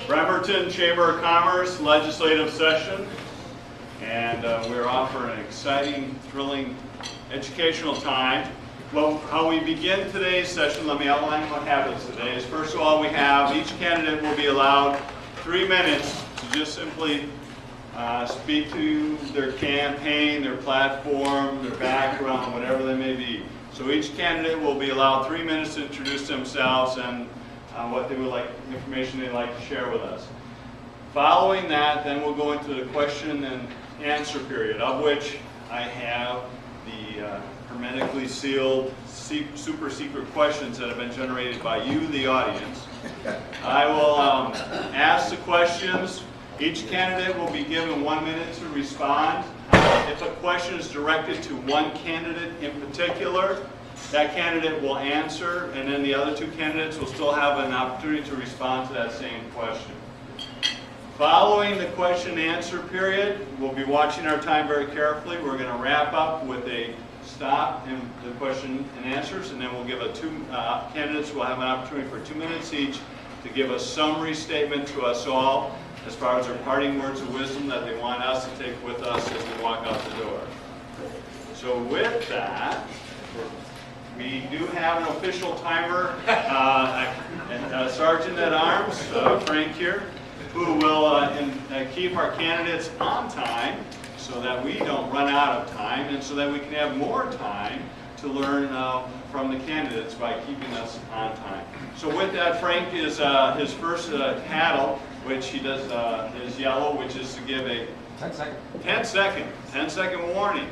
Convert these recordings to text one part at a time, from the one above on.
Bremerton Chamber of Commerce legislative session, and we're offering an exciting, thrilling, educational time. Well, how we begin today's session, let me outline what happens today, is first of all we have each candidate will be allowed 3 minutes to just simply speak to their campaign, their platform, their background, whatever they may be. So each candidate will be allowed 3 minutes to introduce themselves and what they would like, information they'd like to share with us. Following that, then we'll go into the question and answer period, of which I have the hermetically sealed, super secret questions that have been generated by you, the audience. I will ask the questions. Each candidate will be given 1 minute to respond. If a question is directed to one candidate in particular, that candidate will answer, and then the other two candidates will still have an opportunity to respond to that same question. Following the question and answer period, we'll be watching our time very carefully. We're going to wrap up with a stop in the question and answers, and then we'll give candidates will have an opportunity for 2 minutes each to give a summary statement to us all as far as their parting words of wisdom that they want us to take with us as we walk out the door. So with that, we do have an official timer, Sergeant at Arms, Frank here, who will keep our candidates on time so that we don't run out of time and so that we can have more time to learn from the candidates by keeping us on time. So with that, Frank is his first paddle, which he does is yellow, which is to give a 10 second warning.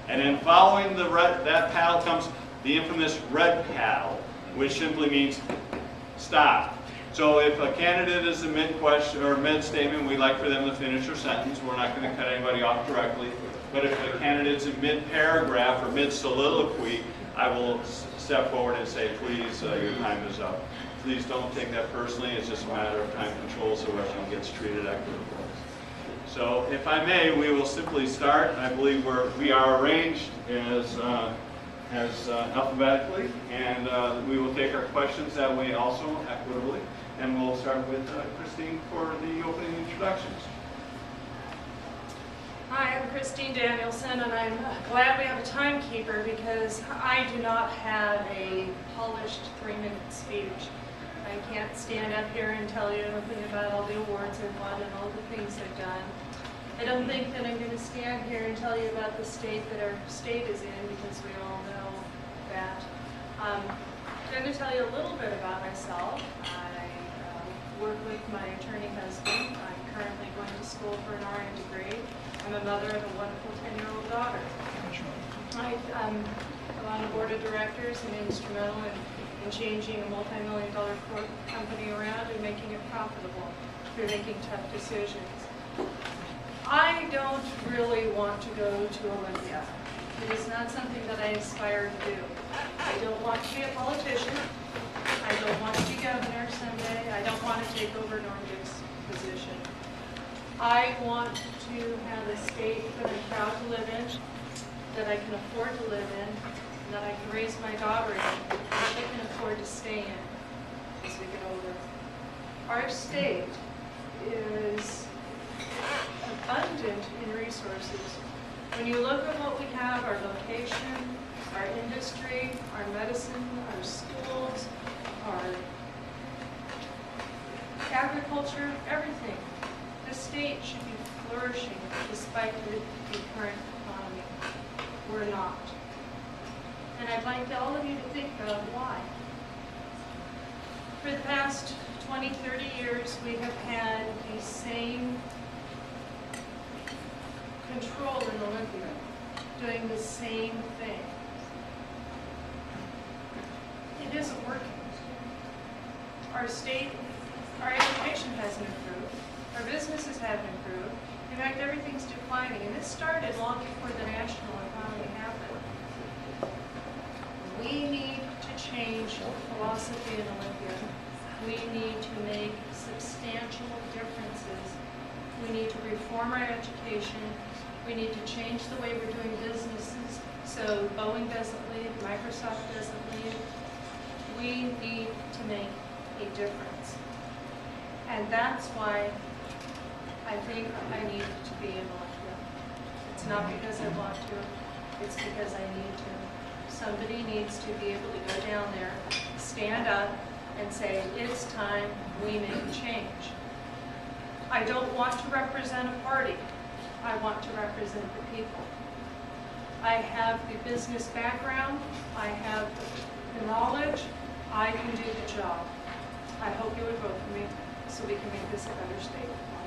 And then following that paddle comes the infamous red paddle, which simply means stop. So if a candidate is a mid-question or mid-statement, we'd like for them to finish their sentence. We're not going to cut anybody off directly. But if a candidate's in mid-paragraph or mid-soliloquy, I will step forward and say, please, your time is up. Please don't take that personally. It's just a matter of time control so everyone gets treated equitably. So if I may, we will simply start. I believe we are arranged as alphabetically, and we will take our questions that way also equitably. And we'll start with Christine for the opening introductions. Hi, I'm Christine Danielson, and I'm glad we have a timekeeper because I do not have a polished 3-minute speech. I can't stand up here and tell you anything about all the awards I've won and all the things I've done. I don't think that I'm going to stand here and tell you about the state that our state is in because we all know that. I'm going to tell you a little bit about myself. I work with my attorney husband. I'm currently going to school for an RN degree. I'm a mother of a wonderful 10-year-old daughter. I'm on the board of directors and instrumental in changing a multi-million-dollar company around and making it profitable through making tough decisions. I don't really want to go to Olympia. It is not something that I aspire to do. I don't want to be a politician. I don't want to be governor someday. I don't want to take over Norm Dick's position. I want to have a state that I'm proud to live in, that I can afford to live in, and that I can raise my daughter in, and she can afford to stay in as we get older. Our state is abundant in resources. When you look at what we have, our location, our industry, our medicine, our schools, our agriculture, everything, the state should be flourishing despite the current economy. We're not. And I'd like all of you to think about why. For the past 20, 30 years, we have had the same control in Olympia, doing the same thing. It isn't working. Our state, our education hasn't improved. Our businesses haven't improved. In fact, everything's declining. And this started long before the national economy happened. We need to change philosophy in Olympia. We need to make substantial differences. We need to reform our education. We need to change the way we're doing businesses so Boeing doesn't leave, Microsoft doesn't leave. We need to make a difference. And that's why I think I need to be elected. It's not because I want to, it's because I need to. Somebody needs to be able to go down there, stand up, and say, it's time we make a change. I don't want to represent a party. I want to represent the people. I have the business background. I have the knowledge. I can do the job. I hope you would vote for me so we can make this a better state.